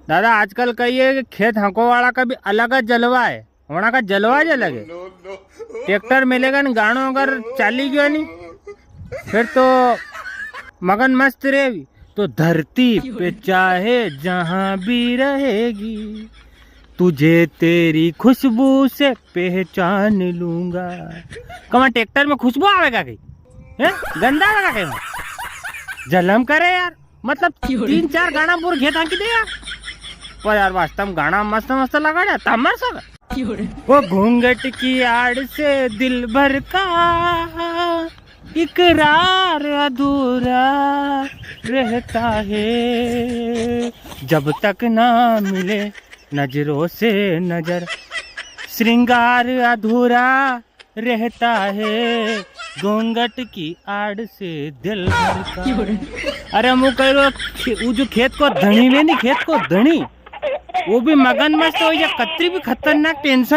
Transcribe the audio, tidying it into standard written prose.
दादा आजकल कही है कि खेत हंको वाला का भी अलग जलवा है, वहाँ का जलवा ज अलग है। ट्रैक्टर मिलेगा न गाड़ो अगर चाली गयो नहीं फिर तो मगन मस्त रहेगी। तो धरती पे चाहे जहाँ भी रहेगी, तुझे तेरी खुशबू से पहचान लूंगा। कमा ट्रैक्टर में खुशबू आवेगा कहीं है? गंदा आवेगा कहीं? जलम करे यार, मतलब 3-4 गाना पूरे खेत आंकी दे यार। पर यार वास्तव में गाना मस्त मस्त लगा रहा तमर सब। वो घूंघट की आड़ से दिल भर का इकरार अधूरा रहता है, जब तक ना मिले नजरों से नजर, श्रृंगार अधूरा रहता है, घूंघट की आड़ से दिल भर का। अरे मुँह कह वो जो खेत को धनी में नहीं, खेत को धनी वो भी मगन मस्त हो या कतरी भी खतरनाक टेंशन